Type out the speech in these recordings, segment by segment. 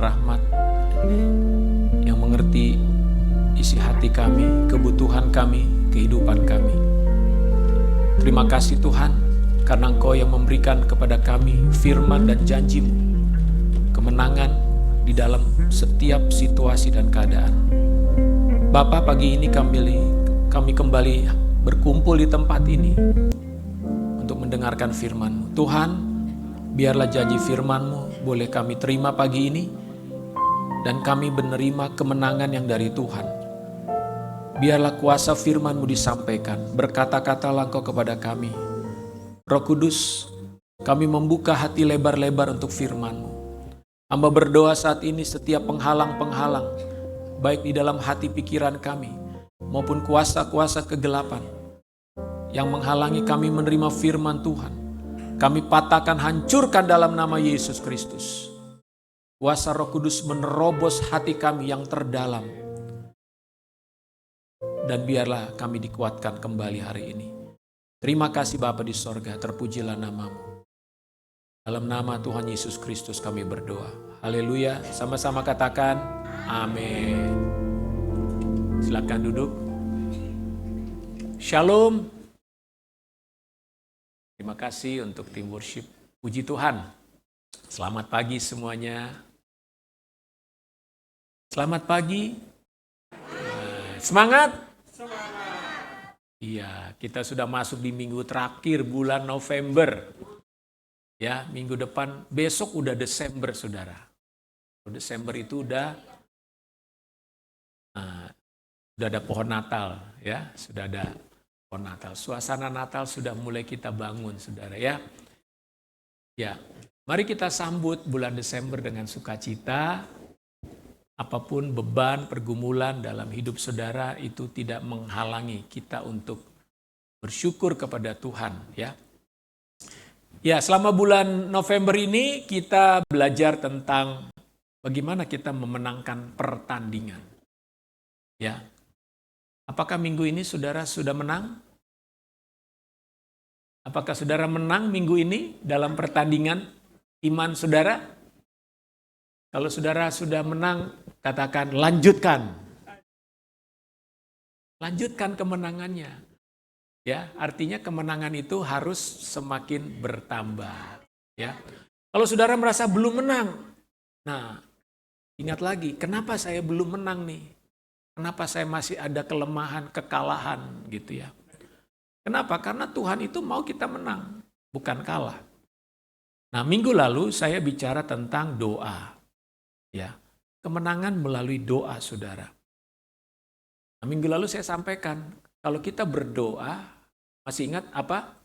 rahmat, yang mengerti isi hati kami, kebutuhan kami, kehidupan kami. Terima kasih Tuhan, karena Engkau yang memberikan kepada kami firman dan janji-Mu, kemenangan di dalam setiap situasi dan keadaan. Bapa, pagi ini kami kembali berkumpul di tempat ini untuk mendengarkan firman-Mu. Tuhan, biarlah janji firman-Mu boleh kami terima pagi ini, dan kami menerima kemenangan yang dari Tuhan. Biarlah kuasa firman-Mu disampaikan, berkata-katalah Engkau kepada kami. Roh Kudus, kami membuka hati lebar-lebar untuk firman-Mu. Hamba berdoa saat ini setiap penghalang-penghalang, baik di dalam hati pikiran kami, maupun kuasa-kuasa kegelapan, yang menghalangi kami menerima firman Tuhan, kami patahkan, hancurkan dalam nama Yesus Kristus. Kuasa Roh Kudus menerobos hati kami yang terdalam, dan biarlah kami dikuatkan kembali hari ini. Terima kasih Bapa di sorga, terpujilah nama-Mu. Dalam nama Tuhan Yesus Kristus kami berdoa. Haleluya, sama-sama katakan amin. Silakan duduk. Shalom. Terima kasih untuk tim worship. Puji Tuhan. Selamat pagi semuanya. Selamat pagi. Semangat. Iya, kita sudah masuk di minggu terakhir bulan November. Ya, minggu depan, besok udah Desember, saudara. Desember itu udah ada pohon Natal, ya, sudah ada pohon Natal. Suasana Natal sudah mulai kita bangun, saudara, ya. Ya, mari kita sambut bulan Desember dengan sukacita. Apapun beban, pergumulan dalam hidup saudara itu tidak menghalangi kita untuk bersyukur kepada Tuhan, ya. Ya, selama bulan November ini kita belajar tentang bagaimana kita memenangkan pertandingan. Ya. Apakah minggu ini saudara sudah menang? Apakah saudara menang minggu ini dalam pertandingan iman saudara? Kalau saudara sudah menang, katakan lanjutkan. Lanjutkan kemenangannya. Ya, artinya kemenangan itu harus semakin bertambah. Ya. Kalau saudara merasa belum menang, nah, ingat lagi, kenapa saya belum menang nih? Kenapa saya masih ada kelemahan, kekalahan gitu ya? Kenapa? Karena Tuhan itu mau kita menang, bukan kalah. Nah, minggu lalu saya bicara tentang doa. Ya, kemenangan melalui doa, saudara. Nah, minggu lalu saya sampaikan, kalau kita berdoa, masih ingat apa?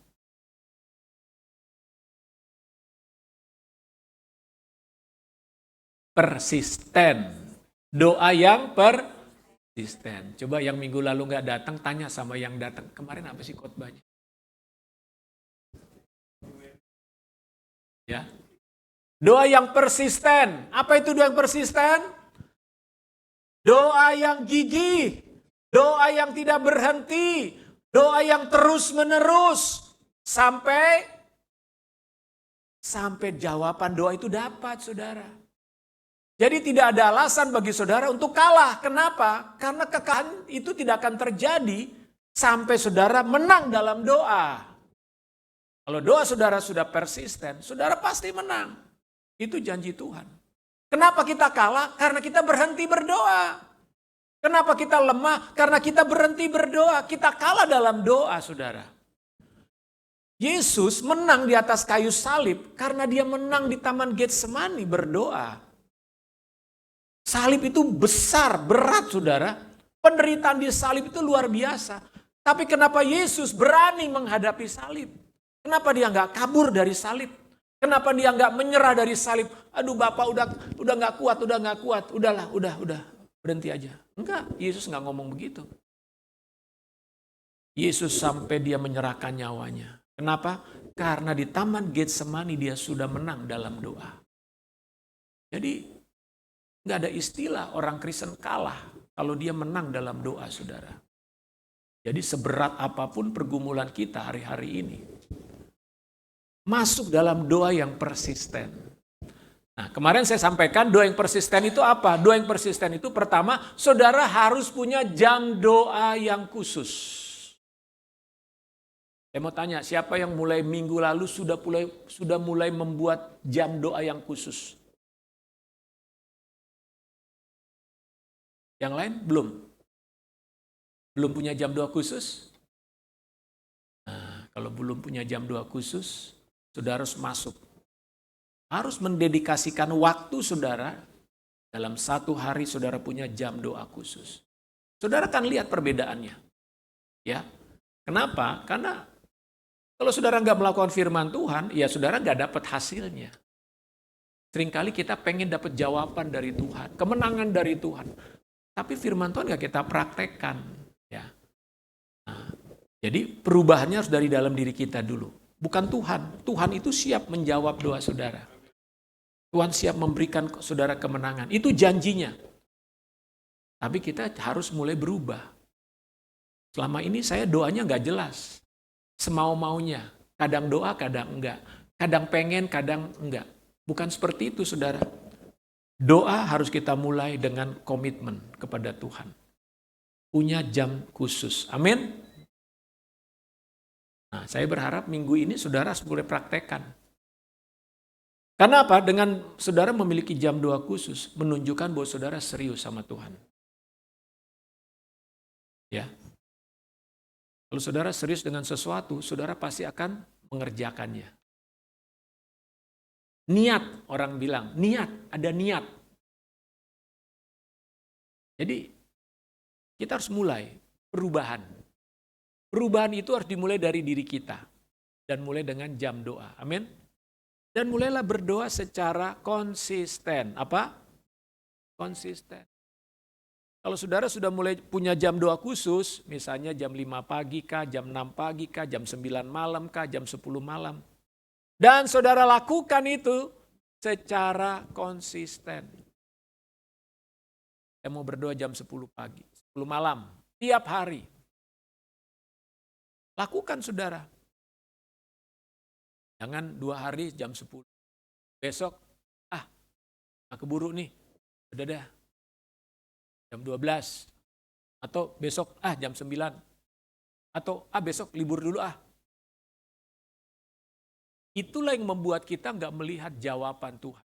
Persisten. Doa yang persisten. Coba yang minggu lalu nggak datang, tanya sama yang datang. Kemarin apa sih khotbahnya? Ya. Doa yang persisten. Apa itu doa yang persisten? Doa yang gigih. Doa yang tidak berhenti. Doa yang terus-menerus. Sampai jawaban doa itu dapat, saudara. Jadi tidak ada alasan bagi saudara untuk kalah. Kenapa? Karena kekalahan itu tidak akan terjadi sampai saudara menang dalam doa. Kalau doa saudara sudah persisten, saudara pasti menang. Itu janji Tuhan. Kenapa kita kalah? Karena kita berhenti berdoa. Kenapa kita lemah? Karena kita berhenti berdoa. Kita kalah dalam doa, saudara. Yesus menang di atas kayu salib karena dia menang di Taman Getsemani berdoa. Salib itu besar, berat, saudara. Penderitaan di salib itu luar biasa. Tapi kenapa Yesus berani menghadapi salib? Kenapa dia nggak kabur dari salib? Kenapa dia nggak menyerah dari salib? Aduh Bapak udah nggak kuat, udahlah, udah berhenti aja. Enggak, Yesus nggak ngomong begitu. Yesus sampai dia menyerahkan nyawanya. Kenapa? Karena di Taman Getsemani dia sudah menang dalam doa. Jadi nggak ada istilah orang Kristen kalah kalau dia menang dalam doa, saudara. Jadi seberat apapun pergumulan kita hari-hari ini, masuk dalam doa yang persisten. Nah, kemarin saya sampaikan doa yang persisten itu apa? Doa yang persisten itu pertama, saudara harus punya jam doa yang khusus. Saya mau tanya, siapa yang mulai minggu lalu sudah mulai membuat jam doa yang khusus? Yang lain belum? Belum punya jam doa khusus? Nah, kalau belum punya jam doa khusus, saudara harus masuk. Harus mendedikasikan waktu saudara, dalam satu hari saudara punya jam doa khusus. Saudara akan lihat perbedaannya. Ya, kenapa? Karena kalau saudara nggak melakukan firman Tuhan, ya saudara nggak dapat hasilnya. Seringkali kita pengen dapat jawaban dari Tuhan, kemenangan dari Tuhan. Tapi firman Tuhan nggak kita praktekkan. Ya. Nah, jadi perubahannya harus dari dalam diri kita dulu. Bukan Tuhan. Tuhan itu siap menjawab doa saudara. Tuhan siap memberikan saudara kemenangan. Itu janjinya. Tapi kita harus mulai berubah. Selama ini saya doanya nggak jelas. Semau-maunya. Kadang doa, kadang enggak. Kadang pengen, kadang enggak. Bukan seperti itu, saudara. Doa harus kita mulai dengan komitmen kepada Tuhan. Punya jam khusus. Amin. Nah, saya berharap minggu ini saudara mulai praktekkan. Karena apa? Dengan saudara memiliki jam doa khusus, menunjukkan bahwa saudara serius sama Tuhan. Ya. Kalau saudara serius dengan sesuatu, saudara pasti akan mengerjakannya. Niat, orang bilang, niat, ada niat. Jadi, kita harus mulai perubahan. Perubahan itu harus dimulai dari diri kita. Dan mulai dengan jam doa. Amin. Dan mulailah berdoa secara konsisten. Apa? Konsisten. Kalau saudara sudah mulai punya jam doa khusus, misalnya jam 5 pagi kah, jam 6 pagi kah, jam 9 malam kah, jam 10 malam. Dan saudara lakukan itu secara konsisten. Saya mau berdoa jam 10 pagi, 10 malam, tiap hari. Lakukan saudara. Jangan 2 hari jam 10. Besok, keburu nih, udah dah. Jam 12. Atau besok, jam 9. Atau, besok libur dulu Itulah yang membuat kita nggak melihat jawaban Tuhan.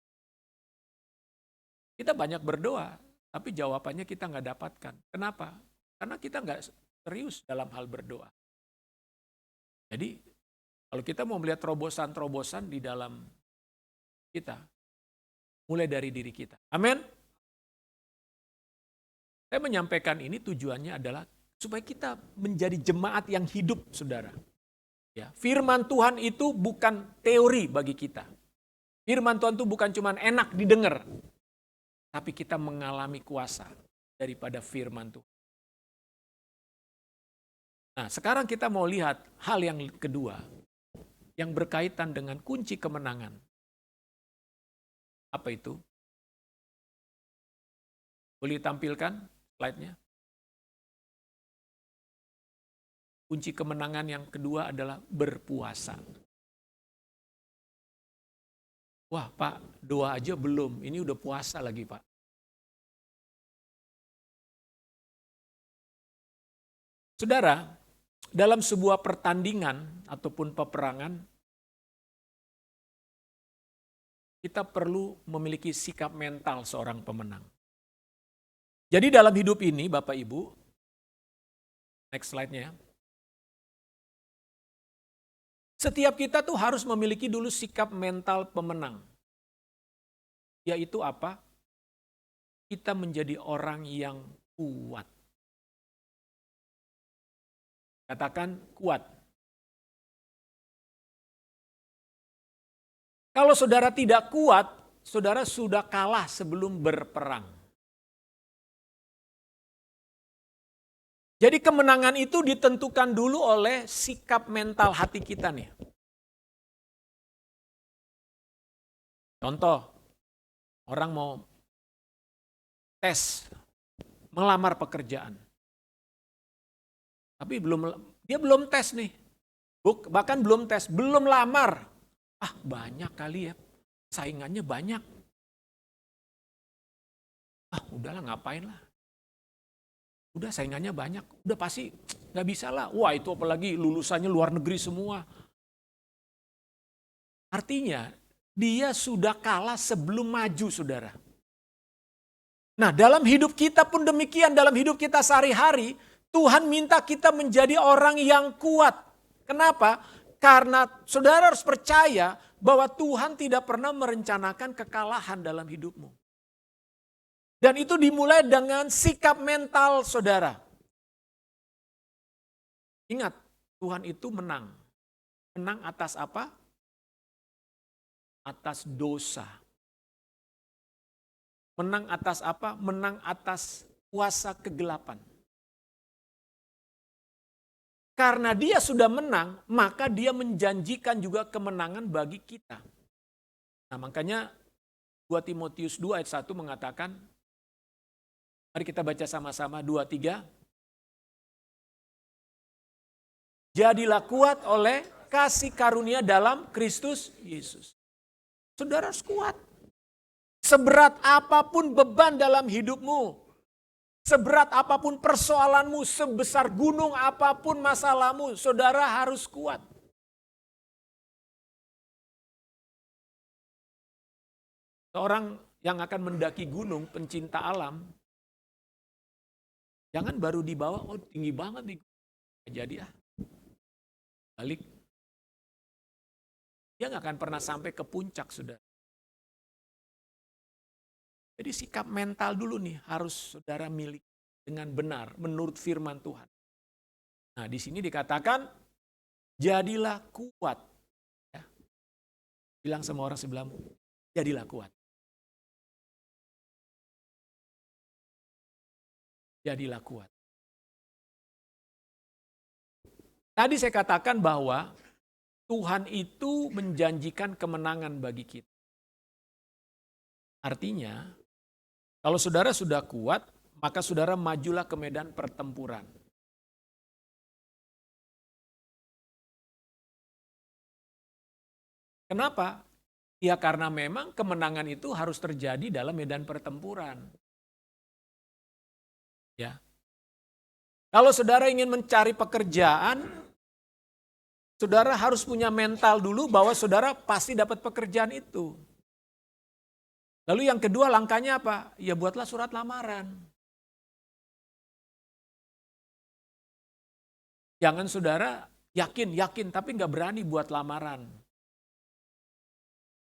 Kita banyak berdoa, tapi jawabannya kita nggak dapatkan. Kenapa? Karena kita nggak serius dalam hal berdoa. Jadi, kalau kita mau melihat terobosan-terobosan di dalam kita, mulai dari diri kita. Amin. Saya menyampaikan ini tujuannya adalah supaya kita menjadi jemaat yang hidup, saudara. Ya, firman Tuhan itu bukan teori bagi kita. Firman Tuhan itu bukan cuma enak didengar, tapi kita mengalami kuasa daripada firman Tuhan. Nah, sekarang kita mau lihat hal yang kedua, yang berkaitan dengan kunci kemenangan. Apa itu? Boleh tampilkan slide-nya? Kunci kemenangan yang kedua adalah berpuasa. Wah Pak, doa aja belum, ini udah puasa lagi Pak. Saudara, dalam sebuah pertandingan ataupun peperangan, kita perlu memiliki sikap mental seorang pemenang. Jadi dalam hidup ini Bapak Ibu, next slide-nya. Setiap kita tuh harus memiliki dulu sikap mental pemenang. Yaitu apa? Kita menjadi orang yang kuat. Katakan kuat. Kalau saudara tidak kuat, saudara sudah kalah sebelum berperang. Jadi kemenangan itu ditentukan dulu oleh sikap mental hati kita nih. Contoh, orang mau tes, melamar pekerjaan. Tapi dia belum tes nih. Bahkan belum tes, belum lamar. Banyak kali ya, saingannya banyak. Udahlah ngapain lah. Udah saingannya banyak, udah pasti nggak bisa lah. Wah itu apalagi lulusannya luar negeri semua. Artinya dia sudah kalah sebelum maju, saudara. Nah dalam hidup kita pun demikian, dalam hidup kita sehari-hari, Tuhan minta kita menjadi orang yang kuat. Kenapa? Karena saudara harus percaya bahwa Tuhan tidak pernah merencanakan kekalahan dalam hidupmu. Dan itu dimulai dengan sikap mental saudara. Ingat, Tuhan itu menang. Menang atas apa? Atas dosa. Menang atas apa? Menang atas kuasa kegelapan. Karena dia sudah menang, maka dia menjanjikan juga kemenangan bagi kita. Nah makanya 2 Timotius 2 ayat 1 mengatakan, mari kita baca sama-sama 2-3. Jadilah kuat oleh kasih karunia dalam Kristus Yesus. Saudara harus kuat. Seberat apapun beban dalam hidupmu, seberat apapun persoalanmu, sebesar gunung apapun masalahmu, saudara harus kuat. Seorang yang akan mendaki gunung, pencinta alam, jangan baru di bawah, oh tinggi banget nih. Jadi balik. Dia nggak akan pernah sampai ke puncak, saudara. Jadi sikap mental dulu nih harus saudara miliki dengan benar menurut firman Tuhan. Nah di sini dikatakan jadilah kuat. Ya. Bilang sama orang sebelahmu, jadilah kuat. Jadilah kuat. Tadi saya katakan bahwa Tuhan itu menjanjikan kemenangan bagi kita. Artinya, kalau saudara sudah kuat, maka saudara majulah ke medan pertempuran. Kenapa? Ya karena memang kemenangan itu harus terjadi dalam medan pertempuran. Ya. Kalau saudara ingin mencari pekerjaan, saudara harus punya mental dulu bahwa saudara pasti dapat pekerjaan itu. Lalu yang kedua langkahnya apa? Ya buatlah surat lamaran. Jangan saudara yakin tapi nggak berani buat lamaran.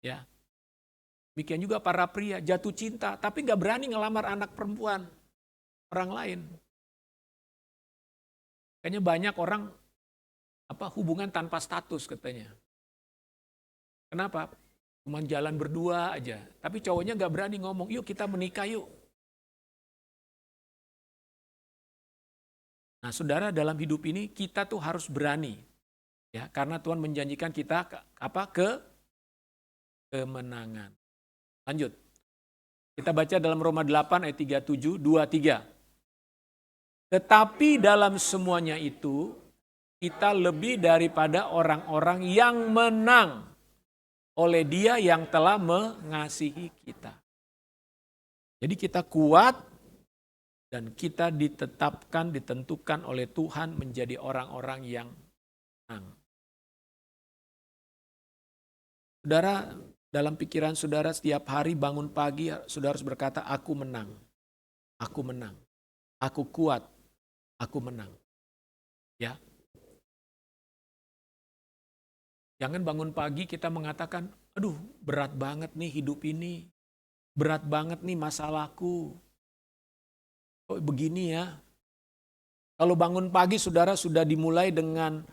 Ya. Demikian juga para pria jatuh cinta tapi nggak berani ngelamar anak perempuan orang lain. Kayaknya banyak orang hubungan tanpa status katanya. Kenapa? Cuma jalan berdua aja. Tapi cowoknya gak berani ngomong, yuk kita menikah yuk. Nah saudara dalam hidup ini kita tuh harus berani. Ya, karena Tuhan menjanjikan kita kemenangan. Lanjut. Kita baca dalam Roma 8 ayat 37, 2-3. Tetapi dalam semuanya itu kita lebih daripada orang-orang yang menang oleh Dia yang telah mengasihi kita. Jadi kita kuat dan kita ditentukan oleh Tuhan menjadi orang-orang yang menang. Saudara, dalam pikiran saudara setiap hari bangun pagi, saudara harus berkata, aku menang, aku menang, aku kuat, aku menang. Ya. Jangan bangun pagi kita mengatakan, aduh berat banget nih hidup ini. Berat banget nih masalahku. Kok begini ya? Kalau bangun pagi saudara sudah dimulai dengan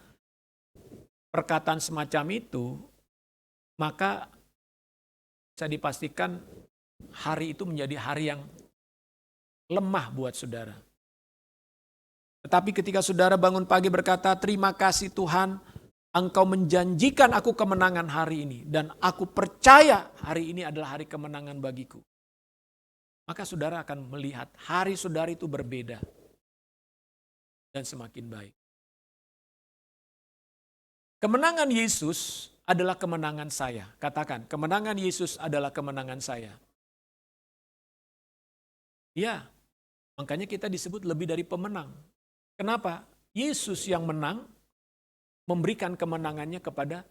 perkataan semacam itu, maka bisa dipastikan hari itu menjadi hari yang lemah buat saudara. Tetapi ketika saudara bangun pagi berkata, terima kasih Tuhan, Engkau menjanjikan aku kemenangan hari ini. Dan aku percaya hari ini adalah hari kemenangan bagiku. Maka saudara akan melihat hari saudara itu berbeda. Dan semakin baik. Kemenangan Yesus adalah kemenangan saya. Katakan, kemenangan Yesus adalah kemenangan saya. Ya, makanya kita disebut lebih dari pemenang. Kenapa? Yesus yang menang memberikan kemenangannya kepada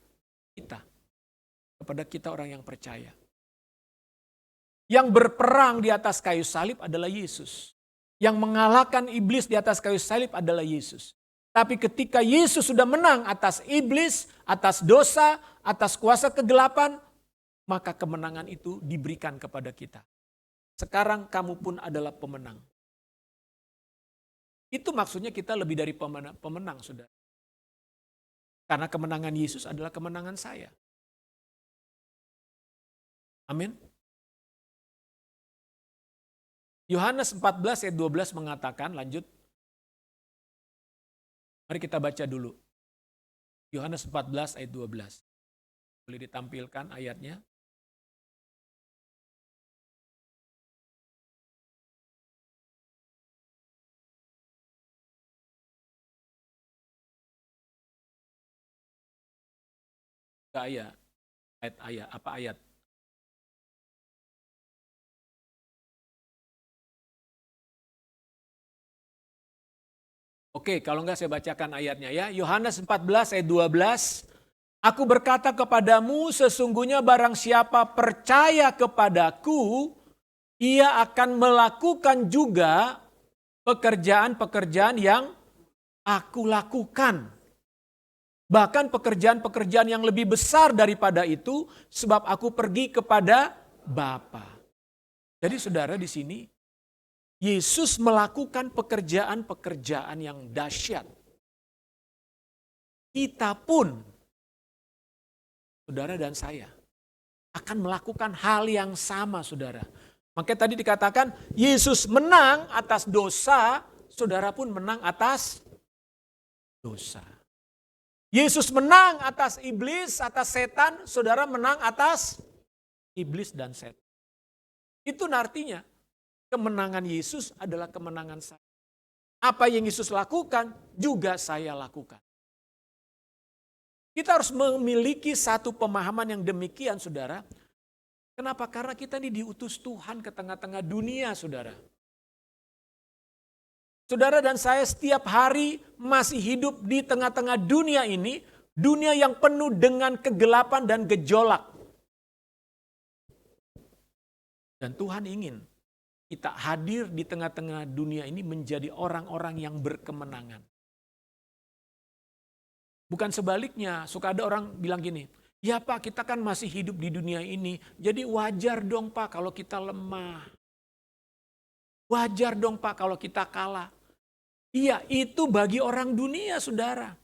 kita orang yang percaya. Yang berperang di atas kayu salib adalah Yesus. Yang mengalahkan iblis di atas kayu salib adalah Yesus. Tapi ketika Yesus sudah menang atas iblis, atas dosa, atas kuasa kegelapan, maka kemenangan itu diberikan kepada kita. Sekarang kamu pun adalah pemenang. Itu maksudnya kita lebih dari pemenang, saudara. Karena kemenangan Yesus adalah kemenangan saya. Amin. Yohanes 14 ayat 12 mengatakan, lanjut. Mari kita baca dulu. Yohanes 14 ayat 12. Boleh ditampilkan ayatnya? Apa ayat? Oke, kalau enggak saya bacakan ayatnya ya. Yohanes 14 ayat 12. Aku berkata kepadamu, sesungguhnya barang siapa percaya kepadaku, ia akan melakukan juga pekerjaan-pekerjaan yang aku lakukan. Bahkan pekerjaan-pekerjaan yang lebih besar daripada itu, sebab aku pergi kepada Bapa. Jadi saudara di sini, Yesus melakukan pekerjaan-pekerjaan yang dahsyat. Kita pun, saudara dan saya, akan melakukan hal yang sama, saudara. Makanya tadi dikatakan, Yesus menang atas dosa, saudara pun menang atas dosa. Yesus menang atas iblis, atas setan, saudara menang atas iblis dan setan. Itu artinya, kemenangan Yesus adalah kemenangan saya. Apa yang Yesus lakukan, juga saya lakukan. Kita harus memiliki satu pemahaman yang demikian, saudara. Kenapa? Karena kita ini diutus Tuhan ke tengah-tengah dunia, saudara. Saudara dan saya setiap hari masih hidup di tengah-tengah dunia ini, dunia yang penuh dengan kegelapan dan gejolak. Dan Tuhan ingin kita hadir di tengah-tengah dunia ini menjadi orang-orang yang berkemenangan. Bukan sebaliknya, suka ada orang bilang gini, ya Pak, kita kan masih hidup di dunia ini, jadi wajar dong Pak kalau kita lemah. Wajar dong Pak kalau kita kalah. Iya, itu bagi orang dunia, saudara.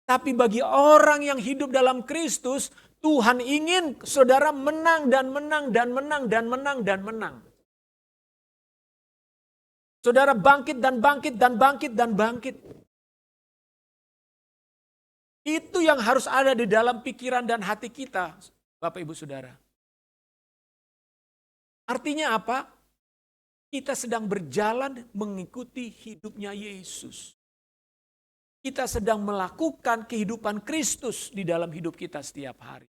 Tapi bagi orang yang hidup dalam Kristus, Tuhan ingin saudara menang dan menang dan menang dan menang dan menang. Saudara bangkit dan bangkit dan bangkit dan bangkit. Itu yang harus ada di dalam pikiran dan hati kita, Bapak Ibu Saudara. Artinya apa? Kita sedang berjalan mengikuti hidupnya Yesus. Kita sedang melakukan kehidupan Kristus di dalam hidup kita setiap hari.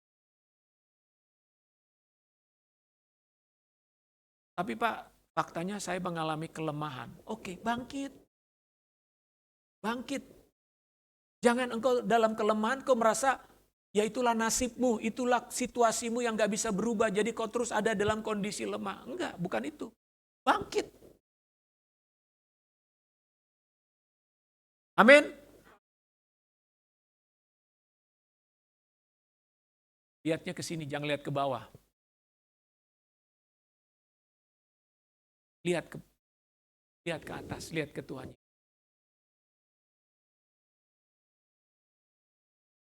Tapi Pak, faktanya saya mengalami kelemahan. Oke, bangkit. Bangkit. Jangan engkau dalam kelemahan kau merasa, ya itulah nasibmu, itulah situasimu yang gak bisa berubah. Jadi kau terus ada dalam kondisi lemah. Enggak, bukan itu. Bangkit. Amin. Lihatnya ke sini, jangan lihat ke bawah. Lihat ke atas, lihat ke Tuhan.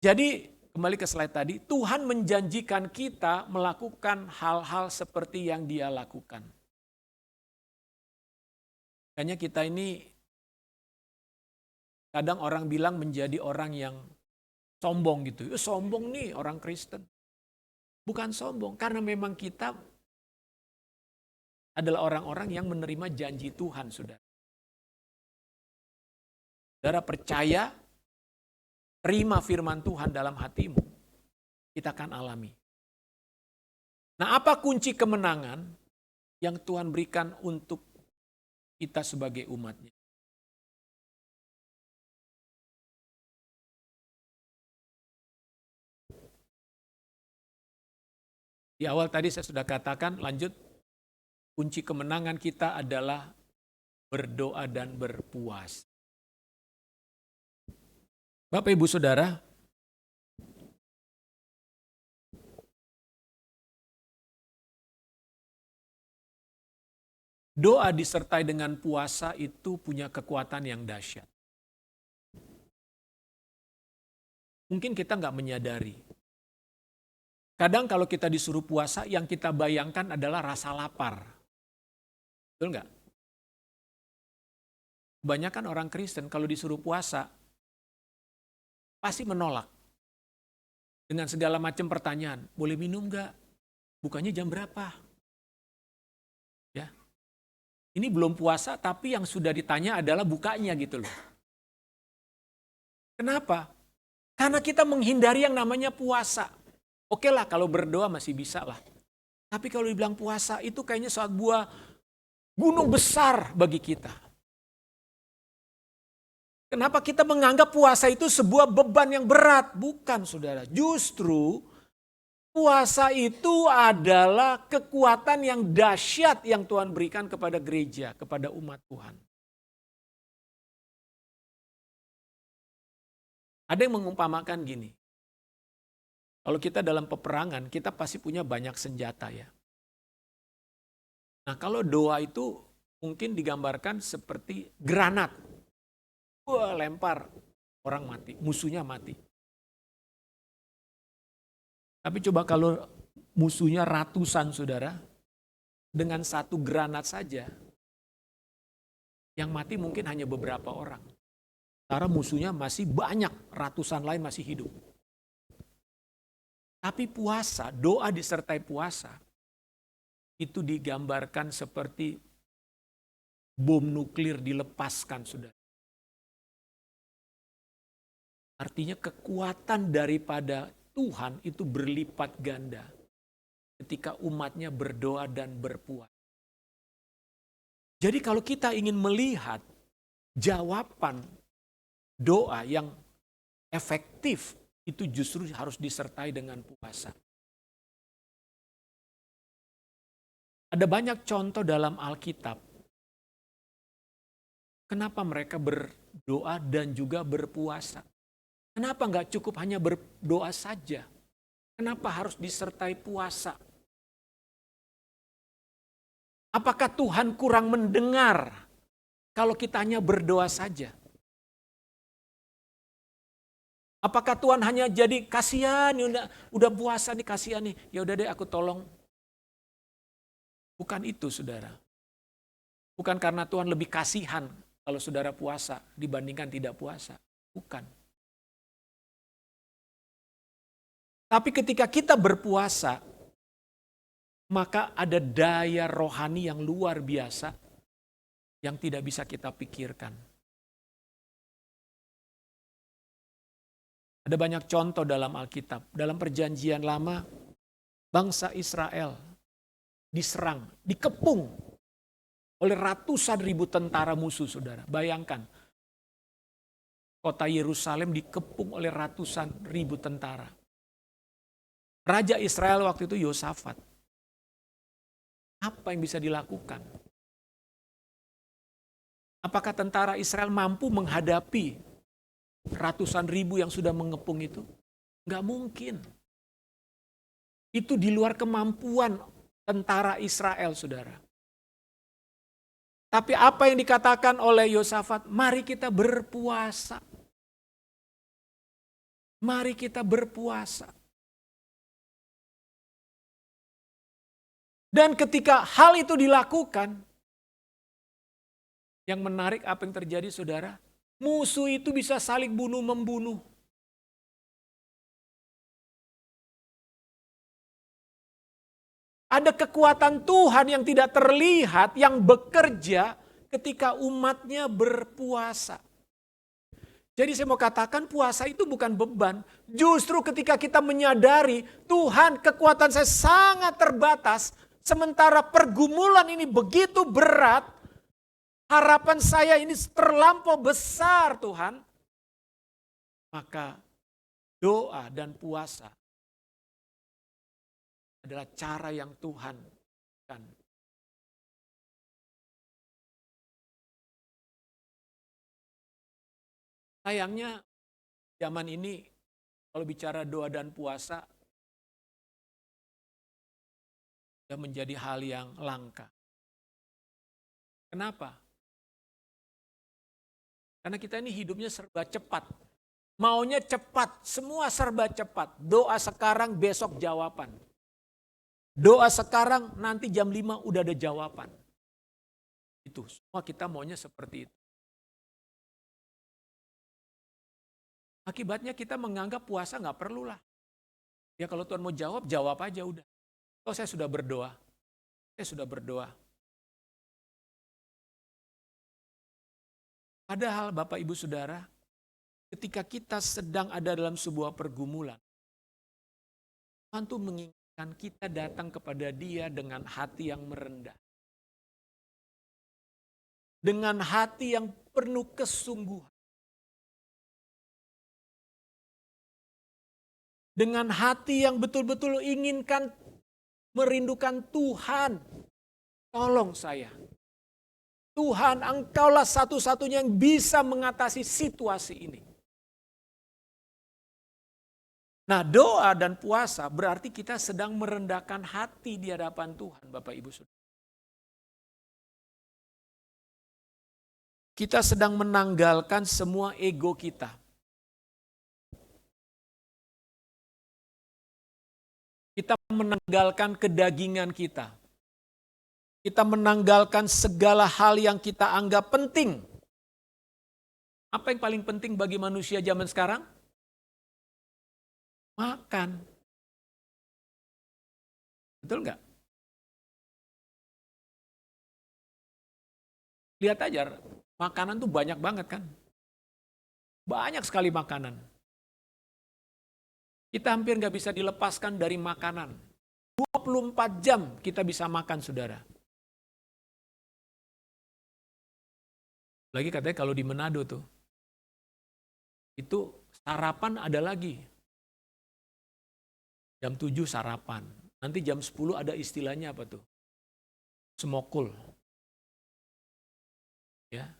Jadi, kembali ke slide tadi, Tuhan menjanjikan kita melakukan hal-hal seperti yang Dia lakukan. Makanya kita ini, kadang orang bilang menjadi orang yang sombong gitu. Sombong nih orang Kristen. Bukan sombong, karena memang kita adalah orang-orang yang menerima janji Tuhan, saudara. Saudara percaya, terima firman Tuhan dalam hatimu, kita akan alami. Nah, apa kunci kemenangan yang Tuhan berikan untuk kita sebagai umatnya. Di awal tadi saya sudah katakan, lanjut, kunci kemenangan kita adalah berdoa dan berpuasa. Bapak Ibu Saudara, doa disertai dengan puasa itu punya kekuatan yang dahsyat. Mungkin kita nggak menyadari. Kadang kalau kita disuruh puasa, yang kita bayangkan adalah rasa lapar. Betul nggak? Kebanyakan orang Kristen kalau disuruh puasa, pasti menolak. Dengan segala macam pertanyaan, boleh minum nggak? Bukanya jam berapa? Ya. Ini belum puasa, tapi yang sudah ditanya adalah bukanya gitu loh. Kenapa? Karena kita menghindari yang namanya puasa. Oke lah, kalau berdoa masih bisa lah. Tapi kalau dibilang puasa itu kayaknya sebuah gunung besar bagi kita. Kenapa kita menganggap puasa itu sebuah beban yang berat? Bukan, saudara. Justru puasa itu adalah kekuatan yang dahsyat yang Tuhan berikan kepada gereja, kepada umat Tuhan. Ada yang mengumpamakan gini. Kalau kita dalam peperangan, kita pasti punya banyak senjata ya. Nah, kalau doa itu mungkin digambarkan seperti granat. Wah, lempar, orang mati, musuhnya mati. Tapi coba kalau musuhnya ratusan, saudara, dengan satu granat saja, yang mati mungkin hanya beberapa orang. Sementara musuhnya masih banyak, ratusan lain masih hidup. Tapi puasa, doa disertai puasa, itu digambarkan seperti bom nuklir dilepaskan, saudara. Artinya kekuatan daripada Tuhan itu berlipat ganda ketika umatnya berdoa dan berpuasa. Jadi kalau kita ingin melihat jawaban doa yang efektif, itu justru harus disertai dengan puasa. Ada banyak contoh dalam Alkitab. Kenapa mereka berdoa dan juga berpuasa? Kenapa nggak cukup hanya berdoa saja? Kenapa harus disertai puasa? Apakah Tuhan kurang mendengar kalau kita hanya berdoa saja? Apakah Tuhan hanya jadi kasihan, udah puasa nih kasihan nih, ya udah deh aku tolong. Bukan itu, saudara. Bukan karena Tuhan lebih kasihan kalau saudara puasa dibandingkan tidak puasa. Bukan. Tapi ketika kita berpuasa, maka ada daya rohani yang luar biasa yang tidak bisa kita pikirkan. Ada banyak contoh dalam Alkitab. Dalam Perjanjian Lama, bangsa Israel diserang, dikepung oleh ratusan ribu tentara musuh, saudara. Bayangkan, kota Yerusalem dikepung oleh ratusan ribu tentara. Raja Israel waktu itu Yosafat. Apa yang bisa dilakukan? Apakah tentara Israel mampu menghadapi ratusan ribu yang sudah mengepung itu? Nggak mungkin. Itu di luar kemampuan tentara Israel, saudara. Tapi apa yang dikatakan oleh Yosafat? Mari kita berpuasa. Mari kita berpuasa. Dan ketika hal itu dilakukan, yang menarik apa yang terjadi, saudara? Musuh itu bisa saling bunuh-membunuh. Ada kekuatan Tuhan yang tidak terlihat, yang bekerja ketika umatnya berpuasa. Jadi saya mau katakan puasa itu bukan beban. Justru ketika kita menyadari Tuhan, kekuatan saya sangat terbatas. Sementara pergumulan ini begitu berat. harapan saya ini terlampau besar Tuhan. Maka doa dan puasa adalah cara yang Tuhan kan. Sayangnya zaman ini kalau bicara doa dan puasa sudah menjadi hal yang langka. Kenapa? Karena kita ini hidupnya serba cepat. Maunya cepat, semua serba cepat. Doa sekarang, besok jawaban. Doa sekarang, nanti jam 5 udah ada jawaban. Itu, semua kita maunya seperti itu. Akibatnya kita menganggap puasa nggak perlu lah. Ya kalau Tuhan mau jawab, jawab aja udah. Oh saya sudah berdoa. Saya sudah berdoa. Padahal Bapak Ibu Saudara, ketika kita sedang ada dalam sebuah pergumulan, Tuhan tuh mengingatkan kita datang kepada Dia dengan hati yang merendah. Dengan hati yang penuh kesungguhan. Dengan hati yang betul-betul inginkan, merindukan Tuhan. Tolong saya. Tuhan, Engkaulah satu-satunya yang bisa mengatasi situasi ini. Nah, doa dan puasa berarti kita sedang merendahkan hati di hadapan Tuhan, Bapak Ibu Saudara. Kita sedang menanggalkan semua ego kita. Kita menanggalkan kedagingan kita. Kita menanggalkan segala hal yang kita anggap penting. Apa yang paling penting bagi manusia zaman sekarang? Makan. Betul nggak? Lihat aja, makanan tuh banyak banget kan. Banyak sekali makanan. Kita hampir nggak bisa dilepaskan dari makanan. 24 jam kita bisa makan, saudara. Lagi katanya kalau di Manado tuh, itu sarapan ada lagi. Jam 7 sarapan. Nanti jam 10 ada istilahnya apa tuh? Semokul. Ya.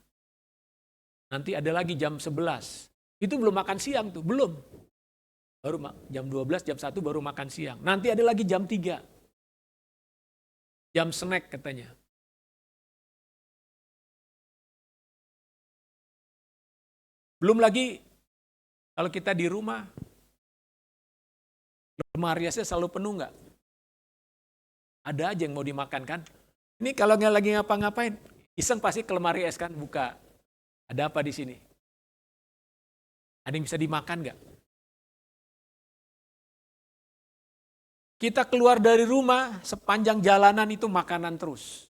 Nanti ada lagi jam 11. Itu belum makan siang tuh, belum. Baru jam 12, jam 1 baru makan siang. Nanti ada lagi jam 3. Jam snack katanya. Belum lagi kalau kita di rumah, lemari esnya selalu penuh nggak? Ada aja yang mau dimakan kan? Ini kalau nggak lagi ngapa-ngapain, iseng pasti ke lemari es kan, buka. Ada apa di sini? Ada yang bisa dimakan nggak? Kita keluar dari rumah, sepanjang jalanan itu makanan terus.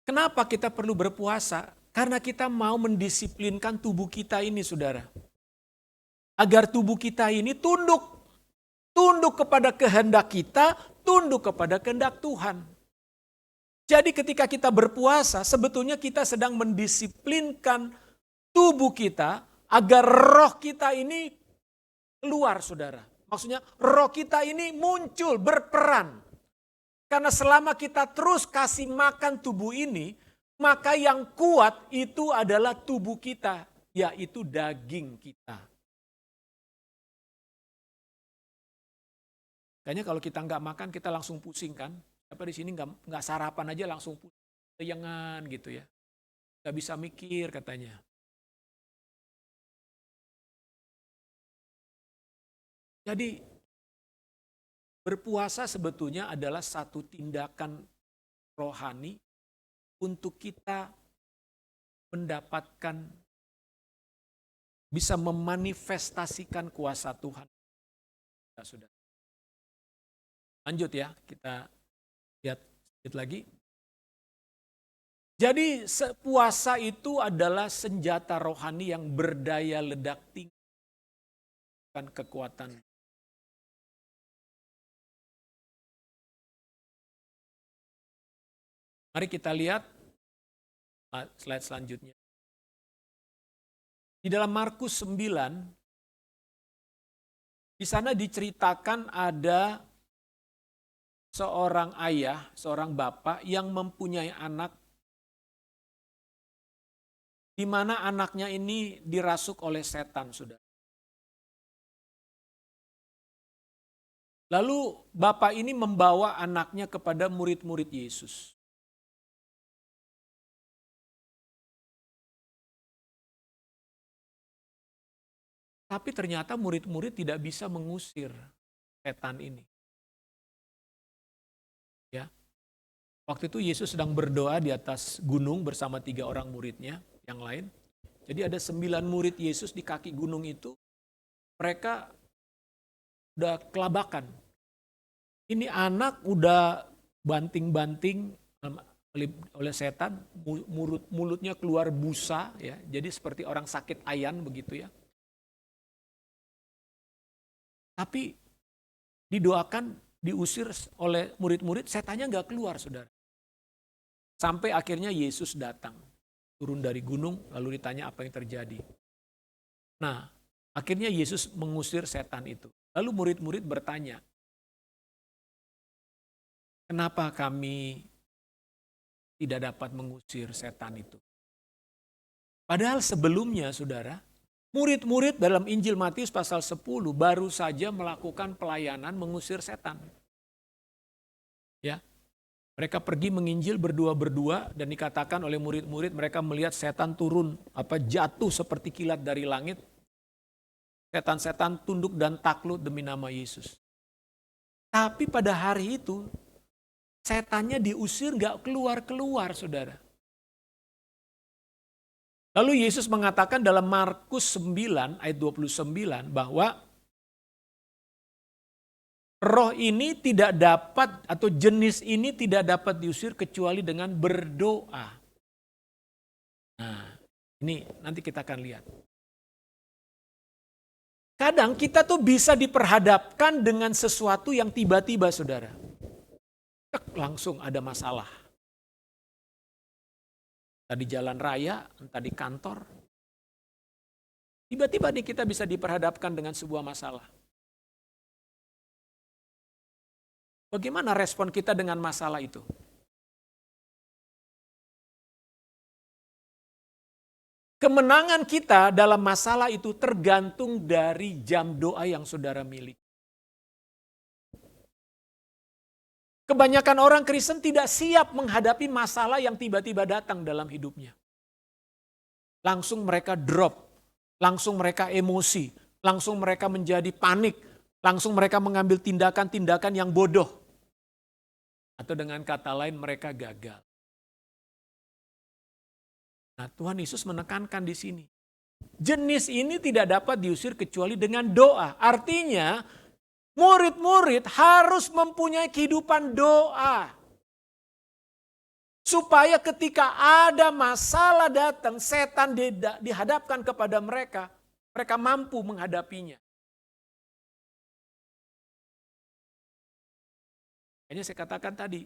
Kenapa kita perlu berpuasa? Karena kita mau mendisiplinkan tubuh kita ini, saudara. Agar tubuh kita ini tunduk. Tunduk kepada kehendak kita, tunduk kepada kehendak Tuhan. Jadi ketika kita berpuasa, sebetulnya kita sedang mendisiplinkan tubuh kita agar roh kita ini keluar, saudara. Maksudnya roh kita ini muncul, berperan. Karena selama kita terus kasih makan tubuh ini, maka yang kuat itu adalah tubuh kita, yaitu daging kita. Kayaknya kalau kita nggak makan, kita langsung pusing kan. Apa di sini nggak sarapan aja langsung pusing, keyengan gitu ya. Nggak bisa mikir katanya. Jadi berpuasa sebetulnya adalah satu tindakan rohani untuk kita mendapatkan, bisa memanifestasikan kuasa Tuhan. Ya, sudah. Lanjut ya, kita lihat sedikit lagi. Jadi puasa itu adalah senjata rohani yang berdaya ledak tinggi. Bukan kekuatan. Mari kita lihat slide selanjutnya. Di dalam Markus 9, di sana diceritakan ada seorang ayah, seorang bapak yang mempunyai anak, di mana anaknya ini dirasuk oleh setan, saudara. Lalu bapak ini membawa anaknya kepada murid-murid Yesus. Tapi ternyata murid-murid tidak bisa mengusir setan ini. Ya. Waktu itu Yesus sedang berdoa di atas gunung bersama 3 orang muridnya yang lain. Jadi ada 9 murid Yesus di kaki gunung itu. Mereka udah kelabakan. Ini anak udah banting-banting oleh setan, mulutnya keluar busa, ya. Jadi seperti orang sakit ayan begitu ya. Tapi didoakan, diusir oleh murid-murid, setannya nggak keluar, saudara. Sampai akhirnya Yesus datang, turun dari gunung, lalu ditanya apa yang terjadi. Nah, akhirnya Yesus mengusir setan itu. Lalu murid-murid bertanya, kenapa kami tidak dapat mengusir setan itu? Padahal sebelumnya, saudara, murid-murid dalam Injil Matius pasal 10 baru saja melakukan pelayanan mengusir setan. Ya, mereka pergi menginjil berdua-berdua dan dikatakan oleh murid-murid mereka melihat setan turun, jatuh seperti kilat dari langit. Setan-setan tunduk dan takluk demi nama Yesus. Tapi pada hari itu, setannya diusir gak keluar-keluar, saudara. Lalu Yesus mengatakan dalam Markus 9 ayat 29 bahwa roh ini tidak dapat atau jenis ini tidak dapat diusir kecuali dengan berdoa. Nah, ini nanti kita akan lihat. Kadang kita tuh bisa diperhadapkan dengan sesuatu yang tiba-tiba, saudara. Langsung ada masalah. Entah di jalan raya, entah di kantor. Tiba-tiba nih kita bisa diperhadapkan dengan sebuah masalah. Bagaimana respon kita dengan masalah itu? Kemenangan kita dalam masalah itu tergantung dari jam doa yang saudara miliki. Kebanyakan orang Kristen tidak siap menghadapi masalah yang tiba-tiba datang dalam hidupnya. Langsung mereka drop, langsung mereka emosi, langsung mereka menjadi panik, langsung mereka mengambil tindakan-tindakan yang bodoh. Atau dengan kata lain mereka gagal. Nah, Tuhan Yesus menekankan di sini. Jenis ini tidak dapat diusir kecuali dengan doa. Artinya, murid-murid harus mempunyai kehidupan doa. Supaya ketika ada masalah datang, setan dihadapkan kepada mereka, mereka mampu menghadapinya. Hanya saya katakan tadi,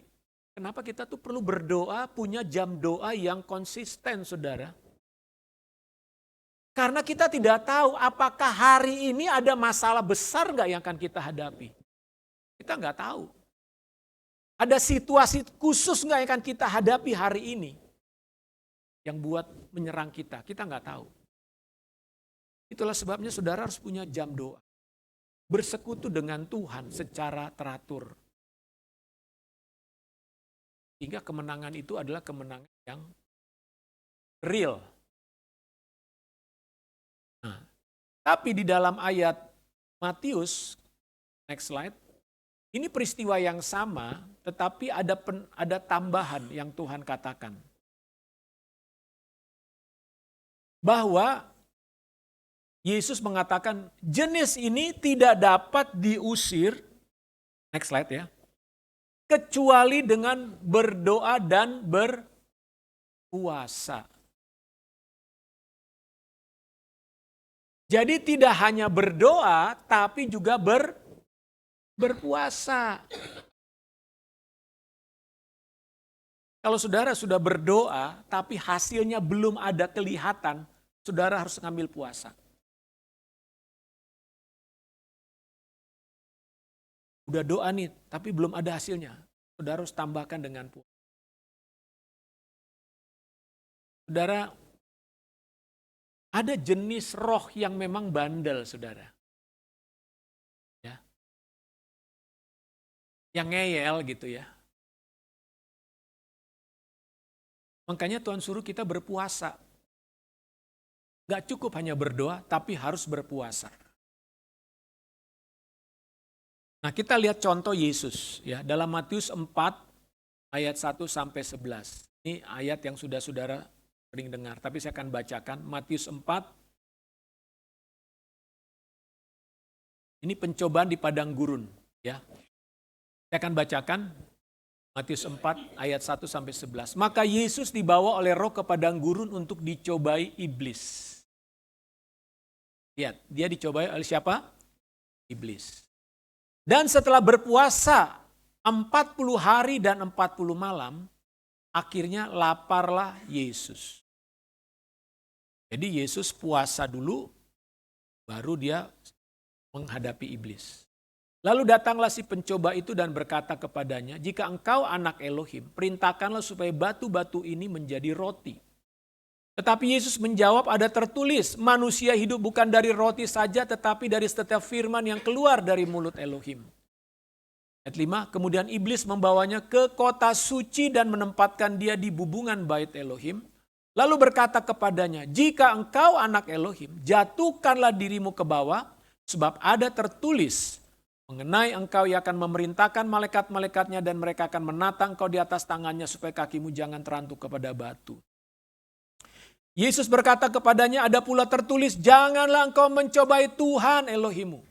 kenapa kita tuh perlu berdoa, punya jam doa yang konsisten, saudara. Karena kita tidak tahu apakah hari ini ada masalah besar nggak yang akan kita hadapi. Kita nggak tahu. Ada situasi khusus nggak yang akan kita hadapi hari ini. Yang buat menyerang kita, kita nggak tahu. Itulah sebabnya saudara harus punya jam doa. Bersekutu dengan Tuhan secara teratur. Sehingga kemenangan itu adalah kemenangan yang real. Nah, tapi di dalam ayat Matius, next slide, ini peristiwa yang sama, tetapi ada tambahan yang Tuhan katakan. Bahwa Yesus mengatakan jenis ini tidak dapat diusir, next slide ya, kecuali dengan berdoa dan berpuasa. Jadi tidak hanya berdoa, tapi juga berpuasa. Kalau saudara sudah berdoa, tapi hasilnya belum ada kelihatan, saudara harus ngambil puasa. Udah doa nih, tapi belum ada hasilnya. Saudara harus tambahkan dengan puasa. Saudara, ada jenis roh yang memang bandel, saudara. Ya. Yang ngeyel gitu ya. Makanya Tuhan suruh kita berpuasa. Gak cukup hanya berdoa, tapi harus berpuasa. Nah, kita lihat contoh Yesus ya dalam Matius 4 ayat 1 sampai 11. Ini ayat yang sudah saudara sering dengar, tapi saya akan bacakan Matius 4. Ini pencobaan di padang gurun ya. Saya akan bacakan Matius 4 ayat 1 sampai 11. Maka Yesus dibawa oleh Roh ke padang gurun untuk dicobai iblis. Lihat, dia dicobai oleh siapa? Iblis. Dan setelah berpuasa 40 hari dan 40 malam, akhirnya laparlah Yesus. Jadi Yesus puasa dulu, baru dia menghadapi iblis. Lalu datanglah si pencoba itu dan berkata kepadanya, jika engkau anak Elohim, perintahkanlah supaya batu-batu ini menjadi roti. Tetapi Yesus menjawab, ada tertulis, manusia hidup bukan dari roti saja, tetapi dari setiap firman yang keluar dari mulut Elohim. Ayat 5, kemudian iblis membawanya ke kota suci dan menempatkan dia di bubungan bait Elohim. Lalu berkata kepadanya, jika engkau anak Elohim, jatuhkanlah dirimu ke bawah, sebab ada tertulis, mengenai engkau ia akan memerintahkan malaikat-malaikatnya dan mereka akan menata engkau di atas tangannya supaya kakimu jangan terantuk kepada batu. Yesus berkata kepadanya, ada pula tertulis, janganlah engkau mencobai Tuhan Elohimmu.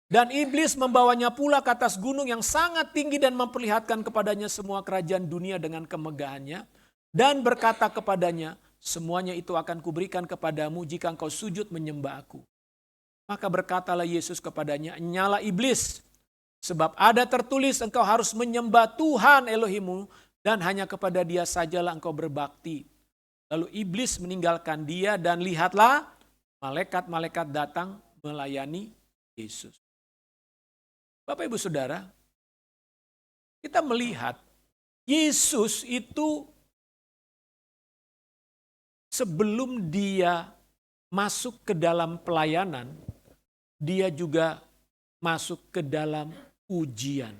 Dan iblis membawanya pula ke atas gunung yang sangat tinggi dan memperlihatkan kepadanya semua kerajaan dunia dengan kemegahannya. Dan berkata kepadanya, semuanya itu akan kuberikan kepadamu jika engkau sujud menyembah aku. Maka berkatalah Yesus kepadanya, nyala iblis, sebab ada tertulis engkau harus menyembah Tuhan Elohimmu dan hanya kepada dia sajalah engkau berbakti. Lalu iblis meninggalkan dia dan lihatlah malaikat-malaikat datang melayani Yesus. Bapak Ibu Saudara, kita melihat Yesus itu sebelum dia masuk ke dalam pelayanan, dia juga masuk ke dalam ujian,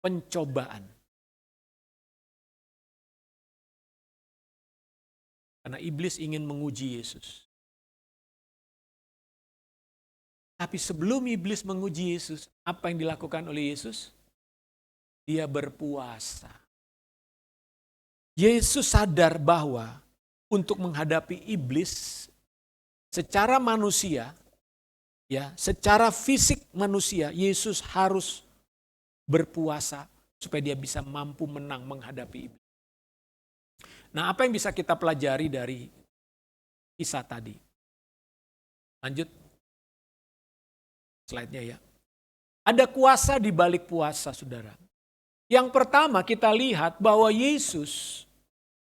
pencobaan. Karena iblis ingin menguji Yesus. Tapi sebelum iblis menguji Yesus, apa yang dilakukan oleh Yesus? Dia berpuasa. Yesus sadar bahwa untuk menghadapi iblis secara manusia, ya, secara fisik manusia, Yesus harus berpuasa supaya dia bisa mampu menang menghadapi iblis. Nah, apa yang bisa kita pelajari dari kisah tadi? Lanjut slide-nya ya. Ada kuasa di balik puasa, saudara. Yang pertama kita lihat bahwa Yesus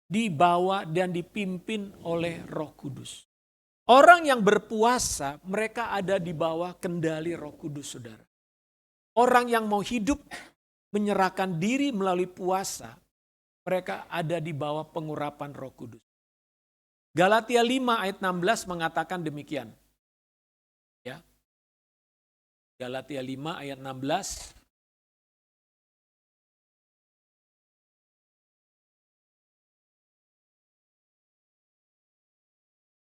dibawa dan dipimpin oleh Roh Kudus. Orang yang berpuasa, mereka ada di bawah kendali Roh Kudus, saudara. Orang yang mau hidup menyerahkan diri melalui puasa, mereka ada di bawah pengurapan Roh Kudus. Galatia 5 ayat 16 mengatakan demikian. Ya. Galatia 5 ayat 16.